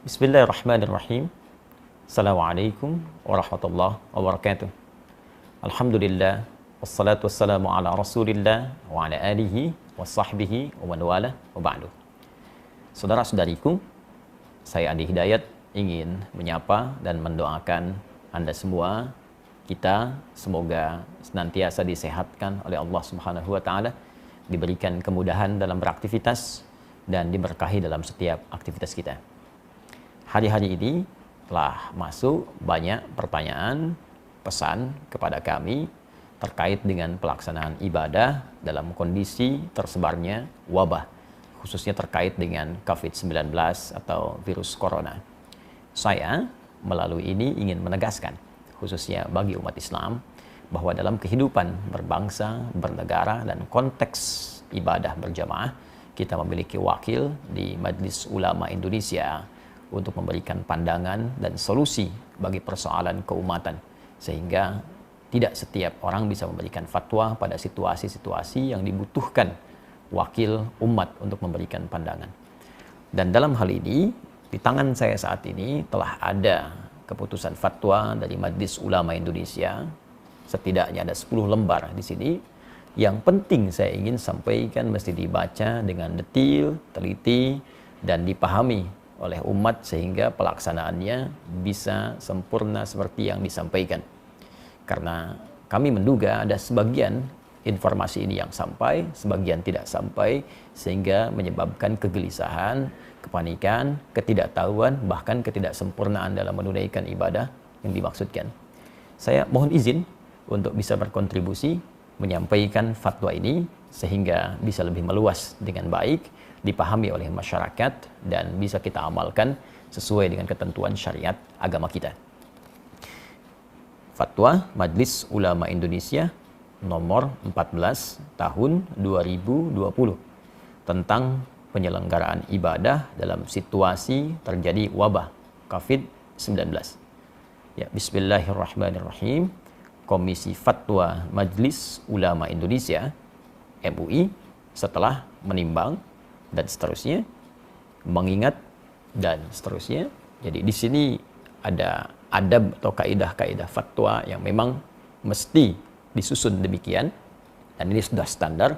Bismillahirrahmanirrahim. Assalamualaikum warahmatullahi wabarakatuh. Alhamdulillah, wassalatu wassalamu ala rasulillah wa ala alihi wa sahbihi wa man wala wa ba'du. Saudara-saudariku, saya Andi Hidayat ingin menyapa dan mendoakan Anda semua, kita semoga senantiasa disehatkan oleh Allah Subhanahu wa taala, diberikan kemudahan dalam beraktivitas dan diberkahi dalam setiap aktivitas kita. Hari-hari ini telah masuk banyak pertanyaan, pesan kepada kami terkait dengan pelaksanaan ibadah dalam kondisi tersebarnya wabah, khususnya terkait dengan COVID-19 atau virus corona. Saya melalui ini ingin menegaskan, khususnya bagi umat Islam, bahwa dalam kehidupan berbangsa, bernegara, dan konteks ibadah berjamaah, kita memiliki wakil di Majelis Ulama Indonesia untuk memberikan pandangan dan solusi bagi persoalan keumatan, sehingga tidak setiap orang bisa memberikan fatwa pada situasi-situasi yang dibutuhkan wakil umat untuk memberikan pandangan. Dan dalam hal ini, di tangan saya saat ini telah ada keputusan fatwa dari Majelis Ulama Indonesia, setidaknya ada 10 lembar di sini. Yang penting saya ingin sampaikan mesti dibaca dengan detail, teliti, dan dipahami oleh umat sehingga pelaksanaannya bisa sempurna seperti yang disampaikan. Karena kami menduga ada sebagian informasi ini yang sampai, sebagian tidak sampai, sehingga menyebabkan kegelisahan, kepanikan, ketidaktahuan, bahkan ketidaksempurnaan dalam menunaikan ibadah yang dimaksudkan. Saya mohon izin untuk bisa berkontribusi menyampaikan fatwa ini sehingga bisa lebih meluas dengan baik, dipahami oleh masyarakat, dan bisa kita amalkan sesuai dengan ketentuan syariat agama kita. Fatwa Majelis Ulama Indonesia nomor 14 tahun 2020 tentang penyelenggaraan ibadah dalam situasi terjadi wabah COVID-19. Ya, bismillahirrahmanirrahim. Komisi Fatwa Majelis Ulama Indonesia MUI setelah menimbang dan seterusnya, mengingat dan seterusnya. Jadi di sini ada adab atau kaidah-kaidah fatwa yang memang mesti disusun demikian, dan ini sudah standar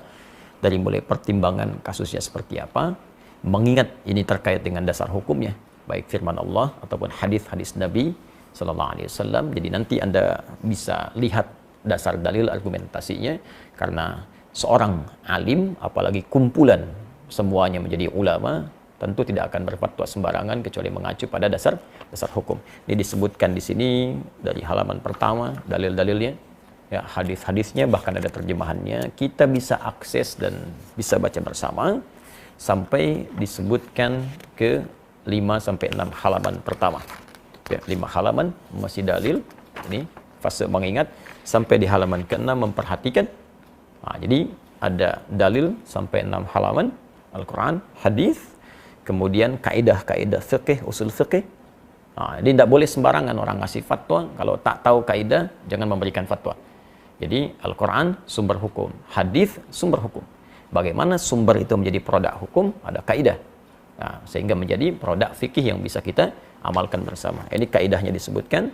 dari mulai pertimbangan kasusnya seperti apa, mengingat ini terkait dengan dasar hukumnya, baik firman Allah ataupun hadis-hadis Nabi Sallallahu Alaihi Wasallam. Jadi nanti Anda bisa lihat dasar dalil argumentasinya, karena seorang alim, apalagi kumpulan semuanya menjadi ulama, tentu tidak akan berfatwa sembarangan kecuali mengacu pada dasar hukum. Ini disebutkan di sini dari halaman pertama dalil-dalilnya, ya, hadis-hadisnya, bahkan ada terjemahannya. Kita bisa akses dan bisa baca bersama sampai disebutkan ke 5 sampai 6 halaman pertama. Ya, 5 halaman masih dalil. Ini fase mengingat sampai di halaman ke-6 memperhatikan. Nah, jadi ada dalil sampai 6 halaman Al-Quran, hadis, kemudian kaidah-kaidah fikih, usul fikih. Nah, jadi tidak boleh sembarangan orang ngasih fatwa, kalau tak tahu kaidah jangan memberikan fatwa. Jadi Al-Quran sumber hukum, hadis sumber hukum. Bagaimana sumber itu menjadi produk hukum, ada kaidah. Nah, sehingga menjadi produk fikih yang bisa kita amalkan bersama. Ini kaidahnya disebutkan,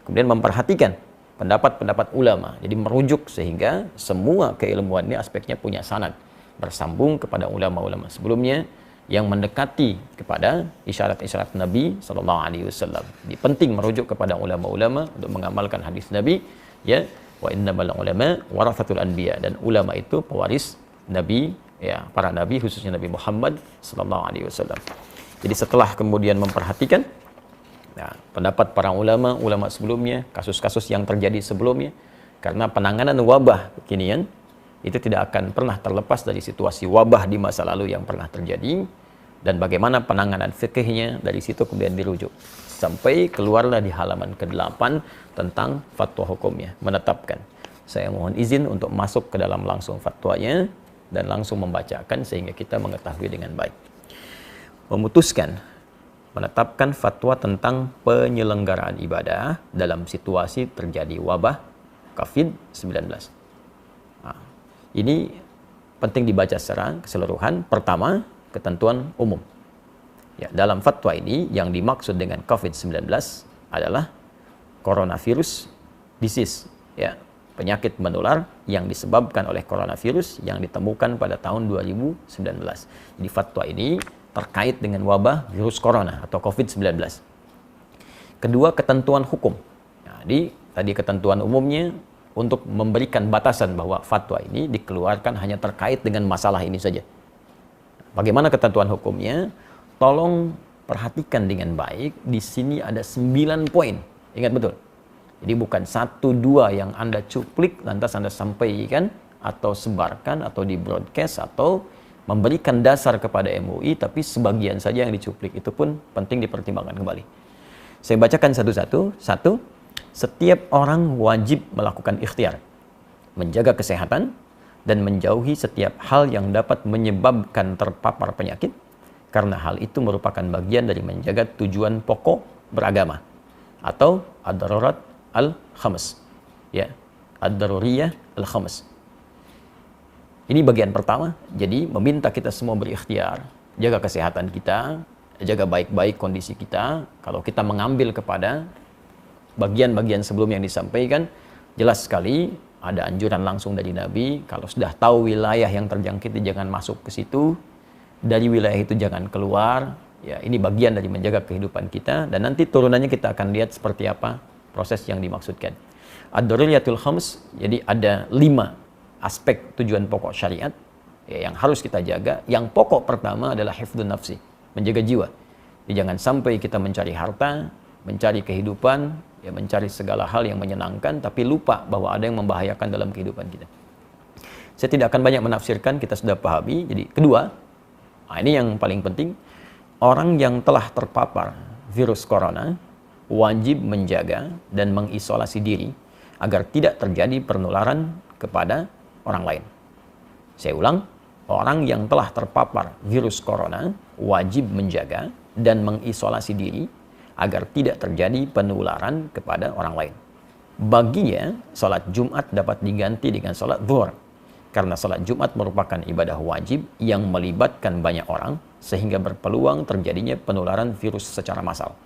kemudian memperhatikan pendapat-pendapat ulama. Jadi merujuk sehingga semua keilmuan ini aspeknya punya sanad, bersambung kepada ulama-ulama sebelumnya yang mendekati kepada isyarat-isyarat Nabi Sallallahu Alaihi Wasallam. Jadi penting merujuk kepada ulama-ulama untuk mengamalkan hadis Nabi, ya, wa innamal ulama warathatul anbiya, dan ulama itu pewaris Nabi, ya, para nabi, khususnya Nabi Muhammad Sallallahu Alaihi Wasallam. Jadi setelah kemudian memperhatikan, nah, pendapat para ulama sebelumnya, kasus-kasus yang terjadi sebelumnya, karena penanganan wabah kekinian itu tidak akan pernah terlepas dari situasi wabah di masa lalu yang pernah terjadi, dan bagaimana penanganan fikihnya, dari situ kemudian dirujuk sampai keluarlah di halaman ke-8 tentang fatwa hukumnya, menetapkan. Saya mohon izin untuk masuk ke dalam langsung fatwanya dan langsung membacakan sehingga kita mengetahui dengan baik. Memutuskan menetapkan fatwa tentang penyelenggaraan ibadah dalam situasi terjadi wabah COVID-19. Nah, ini penting dibaca secara keseluruhan. Pertama, ketentuan umum. Ya, dalam fatwa ini yang dimaksud dengan COVID-19 adalah coronavirus disease, ya, penyakit menular yang disebabkan oleh coronavirus yang ditemukan pada tahun 2019. Jadi fatwa ini terkait dengan wabah virus corona atau COVID-19. Kedua, ketentuan hukum. Jadi tadi ketentuan umumnya untuk memberikan batasan bahwa fatwa ini dikeluarkan hanya terkait dengan masalah ini saja. Bagaimana ketentuan hukumnya? Tolong perhatikan dengan baik. Di sini ada 9 poin. Ingat betul. Jadi bukan 1-2 yang Anda cuplik lantas Anda sampaikan atau sebarkan atau di broadcast atau memberikan dasar kepada MUI, tapi sebagian saja yang dicuplik. Itu pun penting dipertimbangkan kembali. Saya bacakan satu-satu. Satu, setiap orang wajib melakukan ikhtiar, menjaga kesehatan, dan menjauhi setiap hal yang dapat menyebabkan terpapar penyakit, karena hal itu merupakan bagian dari menjaga tujuan pokok beragama, atau ad-darurat al-khams. Ya, ad-daruriyah al-khams. Ini bagian pertama, jadi meminta kita semua berikhtiar, jaga kesehatan kita, jaga baik-baik kondisi kita. Kalau kita mengambil kepada bagian-bagian sebelum yang disampaikan, jelas sekali ada anjuran langsung dari Nabi, kalau sudah tahu wilayah yang terjangkit jangan masuk ke situ, dari wilayah itu jangan keluar. Ya, ini bagian dari menjaga kehidupan kita, dan nanti turunannya kita akan lihat seperti apa proses yang dimaksudkan. Ad-daruriyatul khams, jadi ada 5 aspek tujuan pokok syariat ya, yang harus kita jaga. Yang pokok pertama adalah hifdzun nafsi, menjaga jiwa. Jadi jangan sampai kita mencari harta, mencari kehidupan, ya, mencari segala hal yang menyenangkan, tapi lupa bahwa ada yang membahayakan dalam kehidupan kita. Saya tidak akan banyak menafsirkan, kita sudah pahami. Jadi kedua, ini yang paling penting, orang yang telah terpapar virus corona wajib menjaga dan mengisolasi diri agar tidak terjadi penularan kepada orang lain. Saya ulang, orang yang telah terpapar virus corona wajib menjaga dan mengisolasi diri agar tidak terjadi penularan kepada orang lain. Baginya, salat Jumat dapat diganti dengan salat zuhur, karena salat Jumat merupakan ibadah wajib yang melibatkan banyak orang, sehingga berpeluang terjadinya penularan virus secara massal.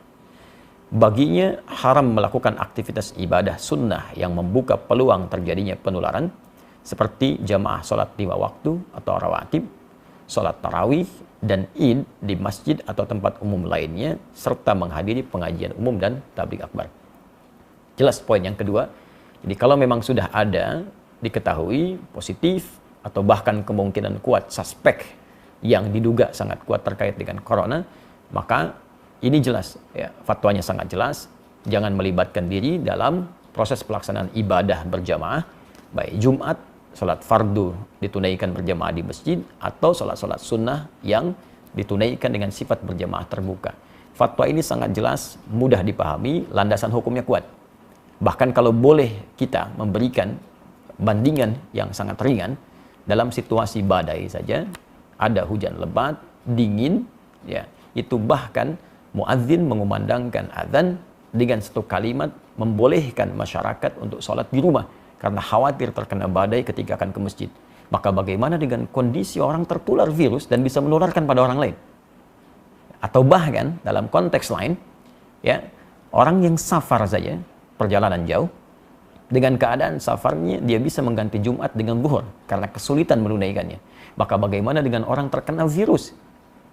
Baginya, haram melakukan aktivitas ibadah sunnah yang membuka peluang terjadinya penularan, seperti jamaah salat 5 waktu atau rawatib, salat tarawih, dan id di masjid atau tempat umum lainnya, serta menghadiri pengajian umum dan tabligh akbar. Jelas poin yang kedua. Jadi kalau memang sudah ada diketahui positif atau bahkan kemungkinan kuat suspek yang diduga sangat kuat terkait dengan corona, maka ini jelas ya, fatwanya sangat jelas, jangan melibatkan diri dalam proses pelaksanaan ibadah berjamaah, baik Jumat, salat fardu ditunaikan berjamaah di masjid, atau salat-salat sunnah yang ditunaikan dengan sifat berjamaah terbuka. Fatwa ini sangat jelas, mudah dipahami, landasan hukumnya kuat. Bahkan kalau boleh kita memberikan bandingan yang sangat ringan, dalam situasi badai saja, ada hujan lebat, dingin, ya, itu bahkan muadzin mengumandangkan azan dengan satu kalimat membolehkan masyarakat untuk sholat di rumah karena khawatir terkena badai ketika akan ke masjid. Maka bagaimana dengan kondisi orang tertular virus dan bisa menularkan pada orang lain? Atau bahkan dalam konteks lain, ya, orang yang safar saja, perjalanan jauh, dengan keadaan safarnya dia bisa mengganti Jumat dengan zuhur karena kesulitan menunaikannya. Maka bagaimana dengan orang terkena virus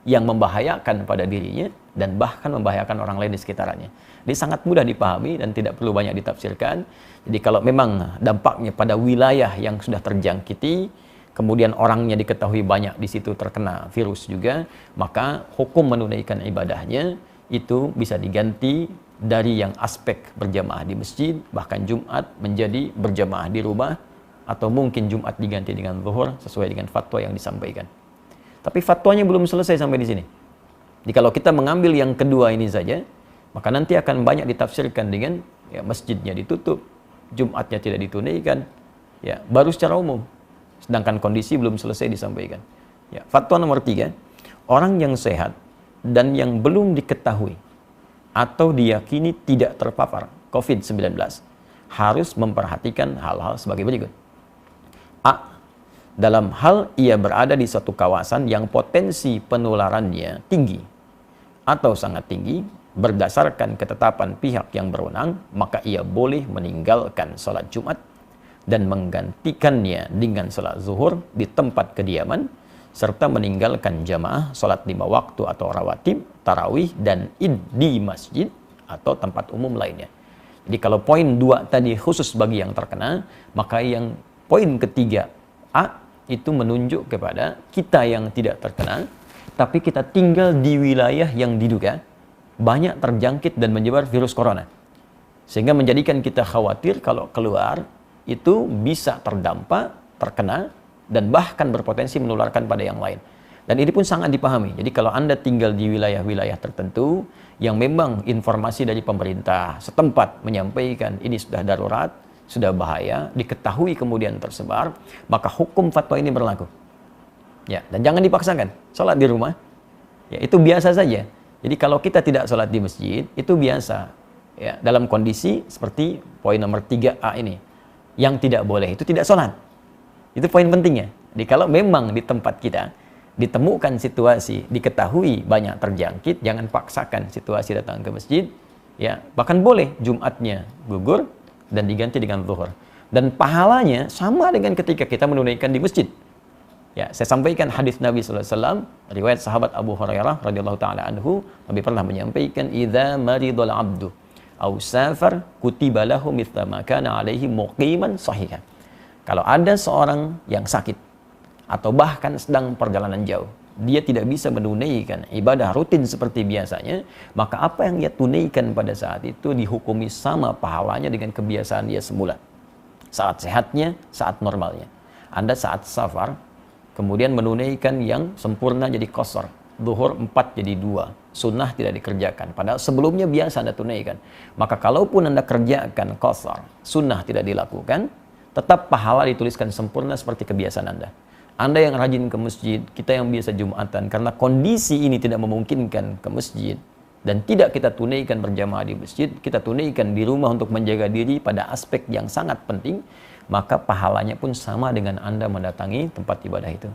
yang membahayakan pada dirinya dan bahkan membahayakan orang lain di sekitarnya? Jadi sangat mudah dipahami dan tidak perlu banyak ditafsirkan. Jadi kalau memang dampaknya pada wilayah yang sudah terjangkiti, kemudian orangnya diketahui banyak di situ terkena virus juga, maka hukum menunaikan ibadahnya itu bisa diganti dari yang aspek berjamaah di masjid, bahkan Jumat menjadi berjamaah di rumah, atau mungkin Jumat diganti dengan zuhur sesuai dengan fatwa yang disampaikan. Tapi fatwanya belum selesai sampai di sini. Jadi kalau kita mengambil yang kedua ini saja, maka nanti akan banyak ditafsirkan dengan ya, masjidnya ditutup, Jumatnya tidak ditunaikan, ya, baru secara umum. Sedangkan kondisi belum selesai disampaikan. Ya, fatwa nomor 3, orang yang sehat dan yang belum diketahui atau diyakini tidak terpapar COVID-19 harus memperhatikan hal-hal sebagai berikut. A. Dalam hal ia berada di suatu kawasan yang potensi penularannya tinggi atau sangat tinggi berdasarkan ketetapan pihak yang berwenang, maka ia boleh meninggalkan sholat Jumat dan menggantikannya dengan sholat zuhur di tempat kediaman, serta meninggalkan jamaah sholat 5 waktu atau rawatib, tarawih, dan id di masjid atau tempat umum lainnya. Jadi kalau poin 2 tadi khusus bagi yang terkena, maka yang poin ketiga A itu menunjuk kepada kita yang tidak terkena, tapi kita tinggal di wilayah yang diduga banyak terjangkit dan menyebar virus corona. Sehingga menjadikan kita khawatir kalau keluar itu bisa terdampak, terkena, dan bahkan berpotensi menularkan pada yang lain. Dan ini pun sangat dipahami. Jadi kalau Anda tinggal di wilayah-wilayah tertentu yang memang informasi dari pemerintah setempat menyampaikan ini sudah darurat, sudah bahaya, diketahui kemudian tersebar, maka hukum fatwa ini berlaku. Ya, dan jangan dipaksakan. Sholat di rumah, ya itu biasa saja. Jadi kalau kita tidak sholat di masjid, itu biasa. Ya, dalam kondisi seperti poin nomor 3A ini. Yang tidak boleh itu tidak sholat. Itu poin pentingnya. Jadi kalau memang di tempat kita ditemukan situasi, diketahui banyak terjangkit, jangan paksakan situasi datang ke masjid. Ya, bahkan boleh Jumatnya gugur dan diganti dengan zuhur. Dan pahalanya sama dengan ketika kita menunaikan di masjid. Ya, saya sampaikan hadis Nabi SAW, riwayat sahabat Abu Hurairah radhiyallahu taala anhu, Nabi pernah menyampaikan, "Idza maridul 'abdu aw safar kutiba lahu mithla ma kana 'alaihi muqiman sahihan." Kalau ada seorang yang sakit atau bahkan sedang perjalanan jauh, dia tidak bisa menunaikan ibadah rutin seperti biasanya, maka apa yang dia tunaikan pada saat itu dihukumi sama pahalanya dengan kebiasaan dia semula. Saat sehatnya, saat normalnya. Anda saat safar kemudian menunaikan yang sempurna jadi qasar, zuhur 4 jadi 2, sunnah tidak dikerjakan, padahal sebelumnya biasa Anda tunaikan. Maka kalaupun Anda kerjakan qasar, sunnah tidak dilakukan, tetap pahala dituliskan sempurna seperti kebiasaan Anda. Anda yang rajin ke masjid, kita yang biasa Jumatan, karena kondisi ini tidak memungkinkan ke masjid, dan tidak kita tunaikan berjamaah di masjid, kita tunaikan di rumah untuk menjaga diri pada aspek yang sangat penting, maka pahalanya pun sama dengan Anda mendatangi tempat ibadah itu.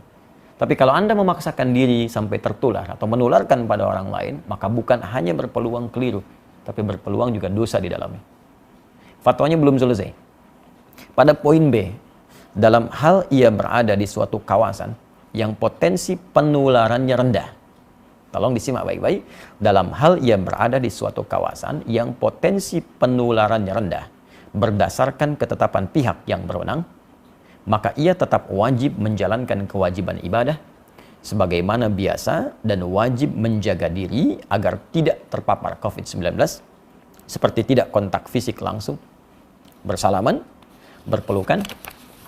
Tapi kalau Anda memaksakan diri sampai tertular atau menularkan pada orang lain, maka bukan hanya berpeluang keliru, tapi berpeluang juga dosa di dalamnya. Fatwanya belum selesai. Pada poin B, dalam hal ia berada di suatu kawasan yang potensi penularannya rendah. Tolong disimak baik-baik. Dalam hal ia berada di suatu kawasan yang potensi penularannya rendah, berdasarkan ketetapan pihak yang berwenang, maka ia tetap wajib menjalankan kewajiban ibadah sebagaimana biasa dan wajib menjaga diri agar tidak terpapar COVID-19 seperti tidak kontak fisik langsung, bersalaman, berpelukan,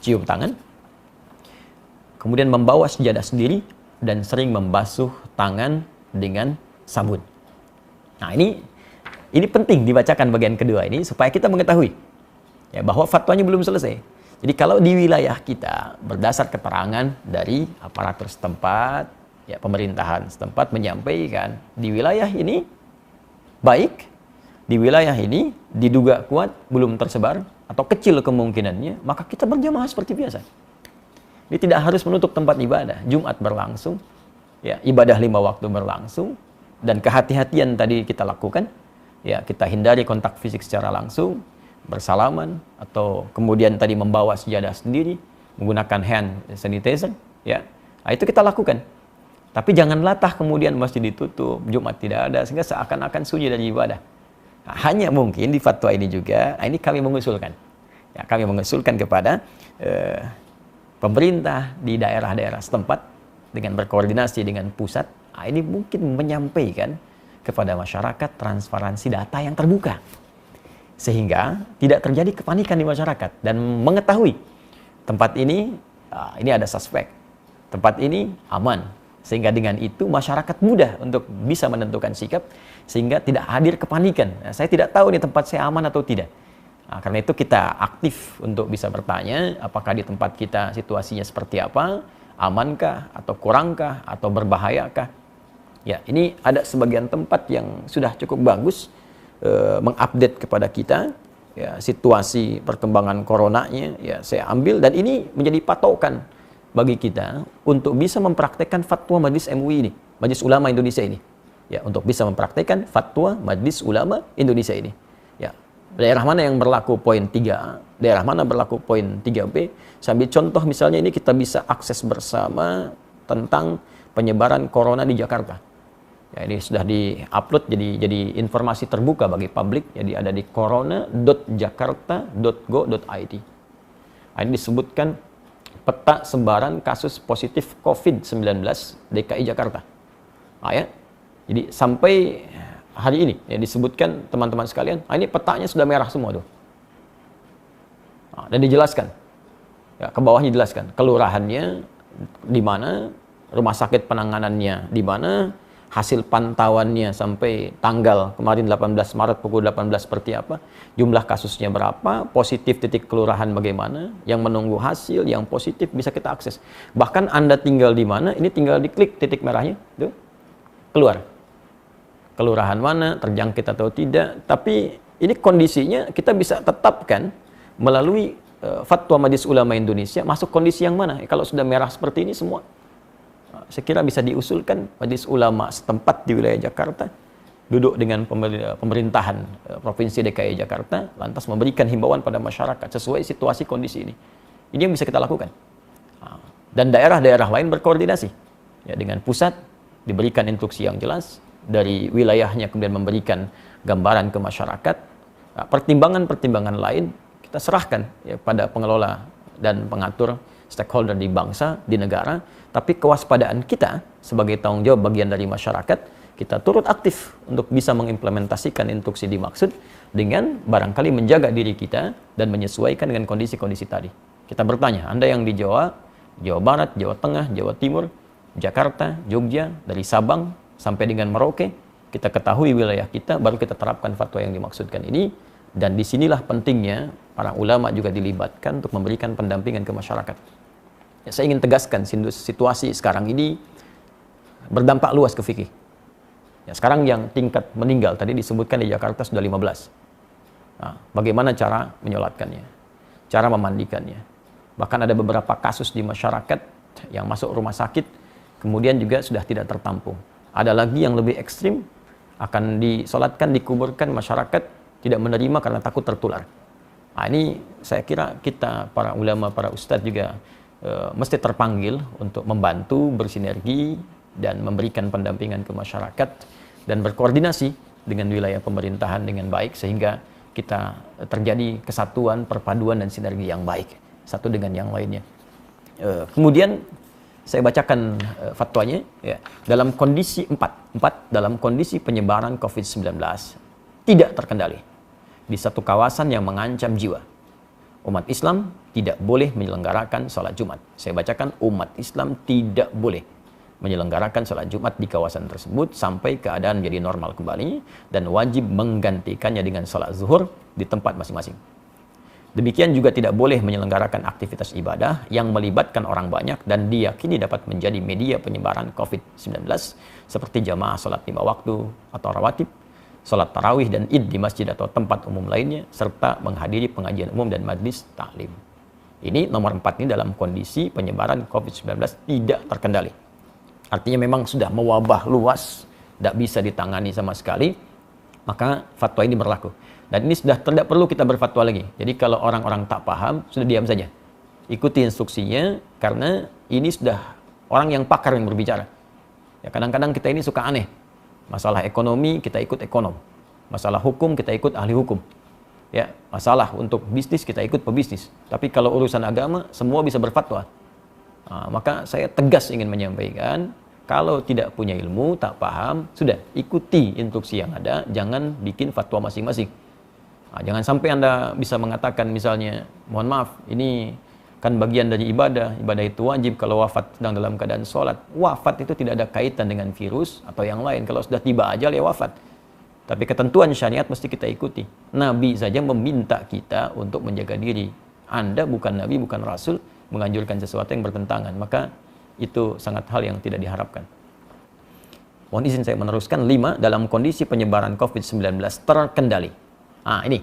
cium tangan, kemudian membawa sejadah sendiri dan sering membasuh tangan dengan sabun. Nah, ini penting dibacakan bagian kedua ini supaya kita mengetahui ya, bahwa fatwanya belum selesai. Jadi kalau di wilayah kita berdasar keterangan dari aparatur setempat, ya pemerintahan setempat menyampaikan di wilayah ini baik, di wilayah ini diduga kuat belum tersebar atau kecil kemungkinannya, maka kita berjamaah seperti biasa. Ini tidak harus menutup tempat ibadah. Jumat berlangsung, ya ibadah 5 waktu berlangsung, dan kehati-hatian tadi kita lakukan. Ya, kita hindari kontak fisik secara langsung, bersalaman, atau kemudian tadi membawa sejadah sendiri, menggunakan hand sanitizer, ya. Nah, itu kita lakukan. Tapi jangan latah kemudian masjid ditutup, Jumat tidak ada, sehingga seakan-akan sunyi dari ibadah. Nah, hanya mungkin di fatwa ini juga, ini kami mengusulkan. Ya, kami mengusulkan kepada pemerintah di daerah-daerah setempat dengan berkoordinasi dengan pusat, ini mungkin menyampaikan kepada masyarakat transparansi data yang terbuka. Sehingga tidak terjadi kepanikan di masyarakat dan mengetahui tempat ini ada suspek, tempat ini aman, sehingga dengan itu masyarakat mudah untuk bisa menentukan sikap sehingga tidak hadir kepanikan. Nah, saya tidak tahu nih tempat saya aman atau tidak. Nah, karena itu kita aktif untuk bisa bertanya apakah di tempat kita situasinya seperti apa, amankah atau kurangkah atau berbahayakah. Ya, ini ada sebagian tempat yang sudah cukup bagus mengupdate kepada kita ya, situasi perkembangan coronanya, ya saya ambil, dan ini menjadi patokan bagi kita untuk bisa mempraktekkan fatwa Majelis MUI ini, Majelis Ulama Indonesia ini. ya untuk bisa mempraktikkan fatwa Majelis Ulama Indonesia ini. Ya, daerah mana yang berlaku poin 3A, daerah mana berlaku poin 3B. Sambil contoh misalnya ini kita bisa akses bersama tentang penyebaran corona di Jakarta. Ya, ini sudah di-upload jadi informasi terbuka bagi publik. Jadi ada di corona.jakarta.go.id. Ini disebutkan peta sebaran kasus positif COVID-19 DKI Jakarta. Ya. Jadi sampai hari ini ya disebutkan teman-teman sekalian, ini petanya sudah merah semua tuh. Dan dijelaskan. Ya, ke bawahnya dijelaskan kelurahannya di mana, rumah sakit penanganannya di mana, hasil pantauannya sampai tanggal kemarin 18 Maret pukul 18 seperti apa, jumlah kasusnya berapa, positif titik kelurahan bagaimana, yang menunggu hasil, yang positif bisa kita akses. Bahkan Anda tinggal di mana, ini tinggal diklik titik merahnya, tuh, keluar. Kelurahan mana, terjangkit atau tidak, tapi ini kondisinya kita bisa tetapkan melalui Fatwa Majelis Ulama Indonesia, masuk kondisi yang mana. Kalau sudah merah seperti ini semua, saya kira bisa diusulkan Majelis Ulama setempat di wilayah Jakarta duduk dengan pemerintahan Provinsi DKI Jakarta, lantas memberikan himbauan pada masyarakat sesuai situasi kondisi ini. Ini yang bisa kita lakukan. Dan daerah-daerah lain berkoordinasi ya, dengan pusat, diberikan instruksi yang jelas, dari wilayahnya kemudian memberikan gambaran ke masyarakat. Pertimbangan-pertimbangan lain kita serahkan ya, pada pengelola dan pengatur stakeholder di bangsa, di negara. Tapi kewaspadaan kita sebagai tanggung jawab bagian dari masyarakat, kita turut aktif untuk bisa mengimplementasikan instruksi dimaksud dengan barangkali menjaga diri kita dan menyesuaikan dengan kondisi-kondisi tadi. Kita bertanya, Anda yang di Jawa, Jawa Barat, Jawa Tengah, Jawa Timur, Jakarta, Jogja, dari Sabang sampai dengan Merauke, kita ketahui wilayah kita, baru kita terapkan fatwa yang dimaksudkan ini. Dan disinilah pentingnya para ulama juga dilibatkan untuk memberikan pendampingan ke masyarakat. Ya, saya ingin tegaskan situasi sekarang ini berdampak luas ke fikih. Ya, sekarang yang tingkat meninggal tadi disebutkan di Jakarta sudah 15. Nah, bagaimana cara menyolatkannya, cara memandikannya. Bahkan ada beberapa kasus di masyarakat yang masuk rumah sakit, kemudian juga sudah tidak tertampung. Ada lagi yang lebih ekstrim, akan disolatkan, dikuburkan, masyarakat tidak menerima karena takut tertular. Nah, ini saya kira kita, para ulama, para ustadz juga mesti terpanggil untuk membantu, bersinergi, dan memberikan pendampingan ke masyarakat, dan berkoordinasi dengan wilayah pemerintahan dengan baik, sehingga kita terjadi kesatuan, perpaduan, dan sinergi yang baik, satu dengan yang lainnya. Kemudian, saya bacakan fatwanya, ya. Dalam kondisi 4, dalam kondisi penyebaran COVID-19 tidak terkendali di satu kawasan yang mengancam jiwa, umat Islam tidak boleh menyelenggarakan sholat Jumat. Saya bacakan, umat Islam tidak boleh menyelenggarakan sholat Jumat di kawasan tersebut sampai keadaan menjadi normal kembali, dan wajib menggantikannya dengan sholat zuhur di tempat masing-masing. Demikian juga tidak boleh menyelenggarakan aktivitas ibadah yang melibatkan orang banyak dan diyakini dapat menjadi media penyebaran COVID-19 seperti jamaah sholat 5 waktu atau rawatib, sholat tarawih dan id di masjid atau tempat umum lainnya, serta menghadiri pengajian umum dan majlis taklim. Ini nomor 4 ini dalam kondisi penyebaran COVID-19 tidak terkendali. Artinya memang sudah mewabah luas, tidak bisa ditangani sama sekali, maka fatwa ini berlaku. Dan ini sudah tidak perlu kita berfatwa lagi. Jadi kalau orang-orang tak paham, sudah diam saja. Ikuti instruksinya, karena ini sudah orang yang pakar yang berbicara. Ya, kadang-kadang kita ini suka aneh. Masalah ekonomi, kita ikut ekonom. Masalah hukum, kita ikut ahli hukum. Ya, masalah untuk bisnis, kita ikut pebisnis. Tapi kalau urusan agama, semua bisa berfatwa. Nah, maka saya tegas ingin menyampaikan, kalau tidak punya ilmu, tak paham, sudah ikuti instruksi yang ada, jangan bikin fatwa masing-masing. Nah, jangan sampai Anda bisa mengatakan misalnya, mohon maaf, ini kan bagian dari ibadah itu wajib kalau wafat sedang dalam keadaan sholat. Wafat itu tidak ada kaitan dengan virus atau yang lain. Kalau sudah tiba ajal ya wafat. Tapi ketentuan syariat mesti kita ikuti. Nabi saja meminta kita untuk menjaga diri. Anda bukan Nabi, bukan Rasul, menganjurkan sesuatu yang bertentangan. Maka itu sangat hal yang tidak diharapkan. Mohon izin saya meneruskan. 5, dalam kondisi penyebaran COVID-19 terkendali. Nah ini,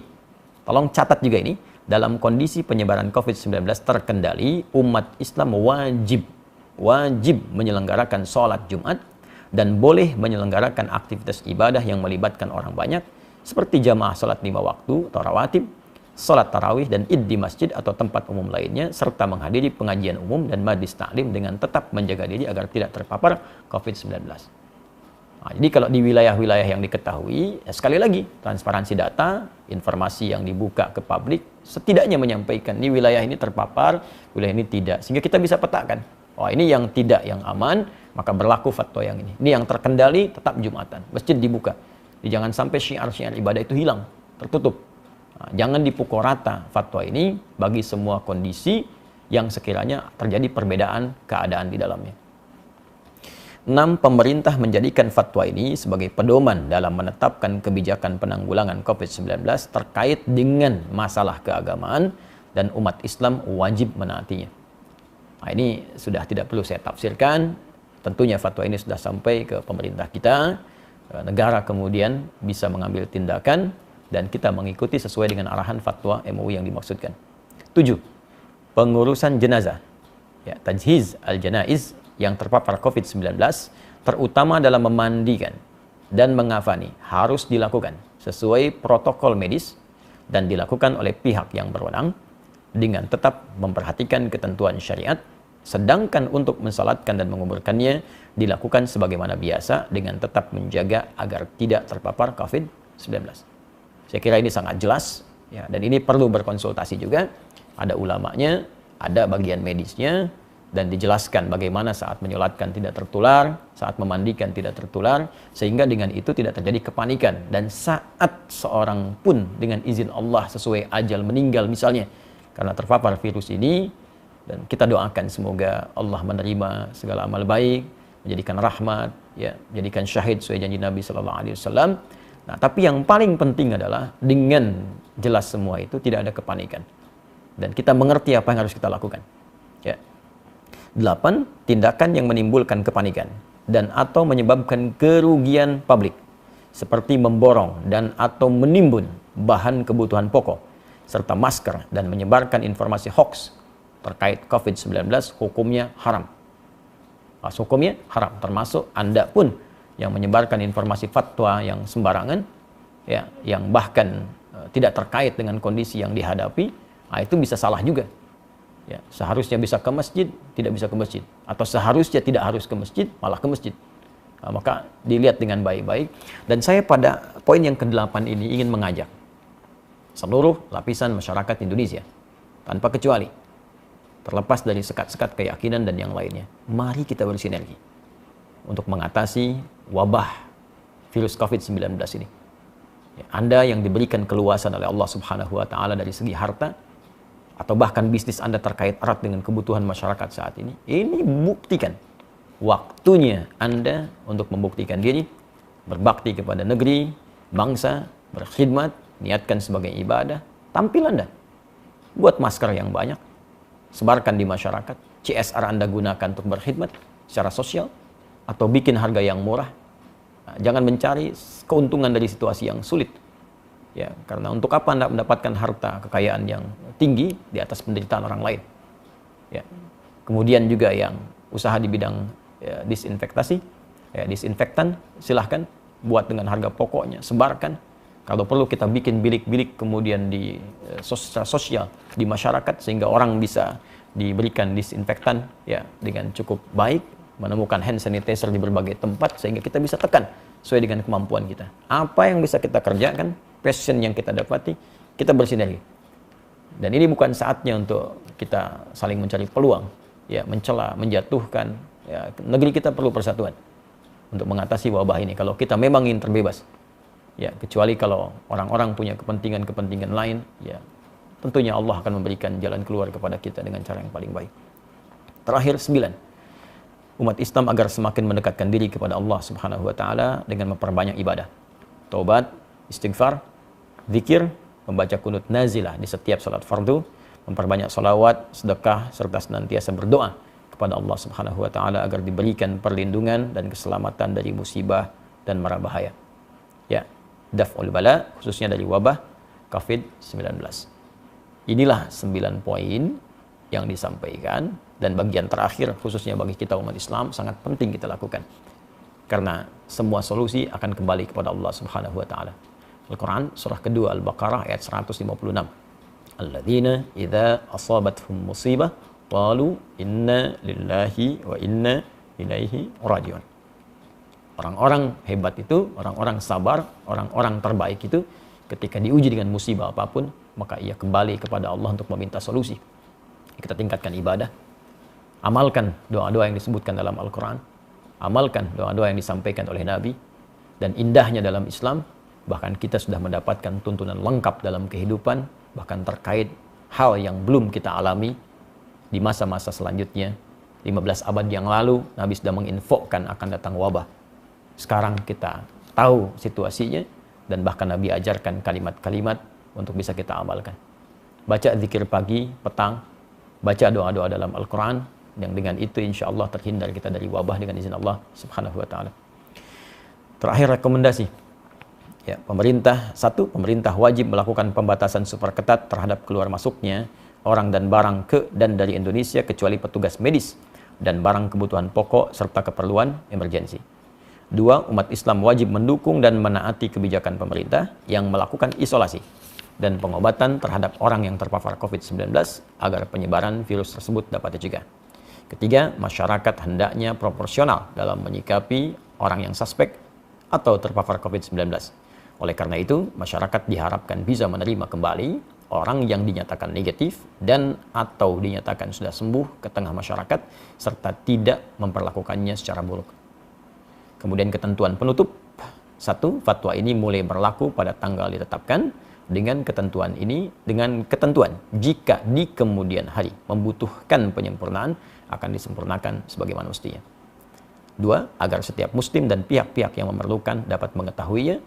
tolong catat juga ini. Dalam kondisi penyebaran COVID-19 terkendali, umat Islam wajib menyelenggarakan sholat Jumat dan boleh menyelenggarakan aktivitas ibadah yang melibatkan orang banyak seperti jamaah salat 5 waktu atau rawatib, salat tarawih dan id di masjid atau tempat umum lainnya, serta menghadiri pengajian umum dan majlis taklim dengan tetap menjaga diri agar tidak terpapar COVID-19. Nah, jadi kalau di wilayah-wilayah yang diketahui, ya sekali lagi, transparansi data, informasi yang dibuka ke publik, setidaknya menyampaikan di wilayah ini terpapar, wilayah ini tidak. Sehingga kita bisa petakan, oh ini yang tidak, yang aman, maka berlaku fatwa yang ini. Ini yang terkendali, tetap Jumatan. Masjid dibuka. Jadi jangan sampai syiar-syiar ibadah itu hilang, tertutup. Nah, jangan dipukul rata fatwa ini bagi semua kondisi yang sekiranya terjadi perbedaan keadaan di dalamnya. 6. Pemerintah menjadikan fatwa ini sebagai pedoman dalam menetapkan kebijakan penanggulangan COVID-19 terkait dengan masalah keagamaan dan umat Islam wajib menaatinya. Nah, ini sudah tidak perlu saya tafsirkan. Tentunya fatwa ini sudah sampai ke pemerintah kita. Negara kemudian bisa mengambil tindakan dan kita mengikuti sesuai dengan arahan fatwa MUI yang dimaksudkan. 7. Pengurusan jenazah. Ya, tajhiz al-janaiz yang terpapar COVID-19, terutama dalam memandikan dan mengafani, harus dilakukan sesuai protokol medis dan dilakukan oleh pihak yang berwenang dengan tetap memperhatikan ketentuan syariat, sedangkan untuk mensalatkan dan menguburkannya dilakukan sebagaimana biasa dengan tetap menjaga agar tidak terpapar COVID-19. Saya kira ini sangat jelas, ya, dan ini perlu berkonsultasi juga. Ada ulamanya, ada bagian medisnya, dan dijelaskan bagaimana saat menyolatkan tidak tertular, saat memandikan tidak tertular, sehingga dengan itu tidak terjadi kepanikan. Dan saat seorang pun dengan izin Allah sesuai ajal meninggal misalnya, karena terpapar virus ini, dan kita doakan semoga Allah menerima segala amal baik, menjadikan rahmat, ya, menjadikan syahid sesuai janji Nabi Sallallahu Alaihi Wasallam. Nah, tapi yang paling penting adalah dengan jelas semua itu tidak ada kepanikan, dan kita mengerti apa yang harus kita lakukan. Ya. 8. Tindakan yang menimbulkan kepanikan dan atau menyebabkan kerugian publik seperti memborong dan atau menimbun bahan kebutuhan pokok serta masker dan menyebarkan informasi hoax terkait COVID-19 hukumnya haram. Hukumnya haram, termasuk Anda pun yang menyebarkan informasi fatwa yang sembarangan, ya, yang bahkan tidak terkait dengan kondisi yang dihadapi, itu bisa salah juga. Ya, seharusnya bisa ke masjid, tidak bisa ke masjid, atau seharusnya tidak harus ke masjid, malah ke masjid. Nah, maka dilihat dengan baik-baik. Dan saya pada poin yang ke-8 ini ingin mengajak seluruh lapisan masyarakat Indonesia tanpa kecuali, terlepas dari sekat-sekat keyakinan dan yang lainnya, mari kita bersinergi untuk mengatasi wabah virus COVID-19 ini. Ya, Anda yang diberikan keluasan oleh Allah Subhanahu wa Ta'ala dari segi harta, atau bahkan bisnis Anda terkait erat dengan kebutuhan masyarakat saat ini buktikan waktunya Anda untuk membuktikan diri, berbakti kepada negeri, bangsa, berkhidmat, niatkan sebagai ibadah, tampil Anda. Buat masker yang banyak, sebarkan di masyarakat, CSR Anda gunakan untuk berkhidmat secara sosial, atau bikin harga yang murah. Nah, jangan mencari keuntungan dari situasi yang sulit. Ya, karena untuk apa Anda mendapatkan harta kekayaan yang tinggi di atas penderitaan orang lain? Ya. Kemudian juga yang usaha di bidang disinfektasi, disinfektan, silahkan buat dengan harga pokoknya, sebarkan. Kalau perlu kita bikin bilik-bilik kemudian di sosial di masyarakat sehingga orang bisa diberikan disinfektan, ya, dengan cukup baik, menemukan hand sanitizer di berbagai tempat sehingga kita bisa tekan sesuai dengan kemampuan kita. Apa yang bisa kita kerjakan, passion yang kita dapati, kita bersinergi. Dan ini bukan saatnya untuk kita saling mencari peluang, ya, mencela, menjatuhkan. Ya, negeri kita perlu persatuan untuk mengatasi wabah ini. Kalau kita memang ingin terbebas, ya, kecuali kalau orang-orang punya kepentingan-kepentingan lain, ya, tentunya Allah akan memberikan jalan keluar kepada kita dengan cara yang paling baik. Terakhir, 9. Umat Islam agar semakin mendekatkan diri kepada Allah Subhanahu wa Ta'ala dengan memperbanyak ibadah, taubat, istighfar, zikir, membaca kunut nazilah di setiap salat fardu, memperbanyak salawat, sedekah, serta senantiasa berdoa kepada Allah Subhanahu wa Ta'ala agar diberikan perlindungan dan keselamatan dari musibah dan mara bahaya. Ya, daf'ul bala, khususnya dari wabah COVID-19. Inilah 9 poin yang disampaikan, dan bagian terakhir khususnya bagi kita umat Islam sangat penting kita lakukan. karena semua solusi akan kembali kepada Allah Subhanahu wa taala. Al-Qur'an surah kedua Al-Baqarah ayat 156. Alladzina idza asabathum musibah qalu inna lillahi wa inna ilaihi rajiun. Orang-orang hebat itu, orang-orang sabar, orang-orang terbaik itu ketika diuji dengan musibah apapun, maka ia kembali kepada Allah untuk meminta solusi. Kita tingkatkan ibadah, amalkan doa-doa yang disebutkan dalam Al-Quran, amalkan doa-doa yang disampaikan oleh Nabi, dan indahnya dalam Islam, bahkan kita sudah mendapatkan tuntunan lengkap dalam kehidupan, bahkan terkait hal yang belum kita alami di masa-masa selanjutnya. 15 abad yang lalu, Nabi sudah menginfokan akan datang wabah. Sekarang kita tahu situasinya, dan bahkan Nabi ajarkan kalimat-kalimat untuk bisa kita amalkan. Baca zikir pagi, petang, baca doa-doa dalam Al-Quran, yang dengan itu insya Allah terhindar kita dari wabah dengan izin Allah Subhanahu wa ta'ala. Terakhir rekomendasi. Ya, pemerintah wajib melakukan pembatasan super ketat terhadap keluar masuknya orang dan barang ke dan dari Indonesia kecuali petugas medis dan barang kebutuhan pokok serta keperluan emergensi. 2. Umat Islam wajib mendukung dan menaati kebijakan pemerintah yang melakukan isolasi dan pengobatan terhadap orang yang terpapar COVID-19 agar penyebaran virus tersebut dapat dicegah. 3. Masyarakat hendaknya proporsional dalam menyikapi orang yang suspek atau terpapar COVID-19. Oleh karena itu, masyarakat diharapkan bisa menerima kembali orang yang dinyatakan negatif dan atau dinyatakan sudah sembuh ke tengah masyarakat serta tidak memperlakukannya secara buruk. Kemudian ketentuan penutup. 1. Fatwa ini mulai berlaku pada tanggal ditetapkan dengan ketentuan jika di kemudian hari membutuhkan penyempurnaan akan disempurnakan sebagaimana mestinya. 2. Agar setiap muslim dan pihak-pihak yang memerlukan dapat mengetahuinya,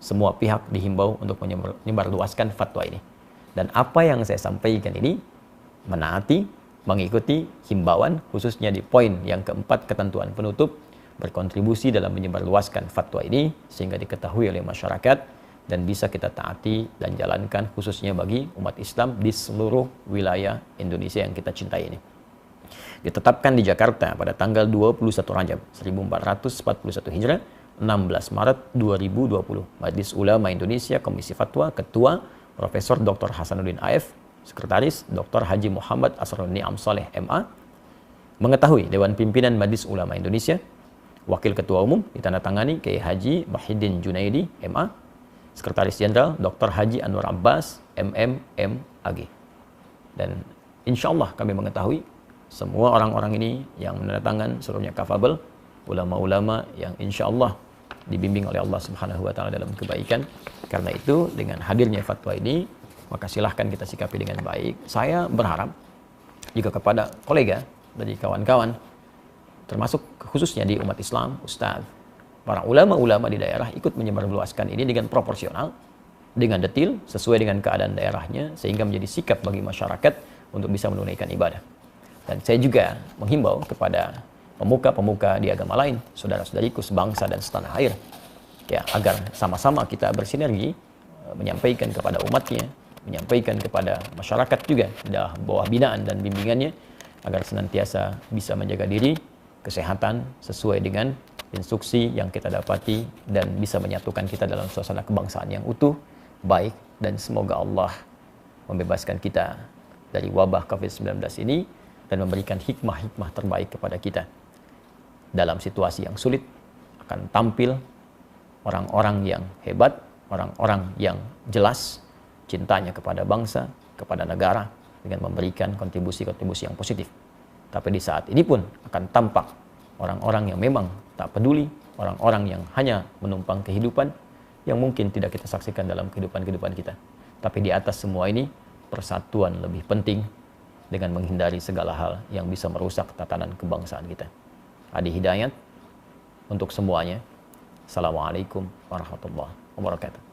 semua pihak dihimbau untuk menyebarluaskan fatwa ini. Dan apa yang saya sampaikan ini menaati, mengikuti himbauan, khususnya di poin yang keempat ketentuan penutup, berkontribusi dalam menyebarluaskan fatwa ini sehingga diketahui oleh masyarakat dan bisa kita taati dan jalankan khususnya bagi umat Islam di seluruh wilayah Indonesia yang kita cintai ini. Ditetapkan di Jakarta pada tanggal 21 Rajab 1441 Hijrah, 16 Maret 2020. Majelis Ulama Indonesia Komisi Fatwa, Ketua Profesor Dr. Hasanuddin AF, Sekretaris Dr. Haji Muhammad Asrarun Ni'am Saleh MA, mengetahui Dewan Pimpinan Majelis Ulama Indonesia, Wakil Ketua Umum ditandatangani Kiai Haji Muhyiddin Junaidi MA, Sekretaris Jenderal Dr. Haji Anwar Abbas MM MAG. Dan insya Allah kami mengetahui semua orang-orang ini yang menandatangan seluruhnya kafabel, ulama-ulama yang insya Allah dibimbing oleh Allah Subhanahu wa ta'ala dalam kebaikan. Karena itu dengan hadirnya fatwa ini, maka silahkan kita sikapi dengan baik. Saya berharap juga kepada kolega dari kawan-kawan, termasuk khususnya di umat Islam, Ustadz, para ulama-ulama di daerah ikut menyebarluaskan ini dengan proporsional, dengan detil, sesuai dengan keadaan daerahnya, sehingga menjadi sikap bagi masyarakat untuk bisa menunaikan ibadah. Dan saya juga menghimbau kepada pemuka-pemuka di agama lain, saudara-saudariku sebangsa dan setanah air, ya, agar sama-sama kita bersinergi menyampaikan kepada umatnya, menyampaikan kepada masyarakat juga di bawah binaan dan bimbingannya, agar senantiasa bisa menjaga diri, kesehatan sesuai dengan instruksi yang kita dapati dan bisa menyatukan kita dalam suasana kebangsaan yang utuh, baik, dan semoga Allah membebaskan kita dari wabah COVID-19 ini dan memberikan hikmah-hikmah terbaik kepada kita. Dalam situasi yang sulit akan tampil orang-orang yang hebat, orang-orang yang jelas cintanya kepada bangsa, kepada negara dengan memberikan kontribusi-kontribusi yang positif. Tapi di saat ini pun akan tampak orang-orang yang memang tak peduli, orang-orang yang hanya menumpang kehidupan yang mungkin tidak kita saksikan dalam kehidupan kita. Tapi di atas semua ini, persatuan lebih penting dengan menghindari segala hal yang bisa merusak tatanan kebangsaan kita. Adi Hidayat untuk semuanya. Assalamualaikum warahmatullahi wabarakatuh.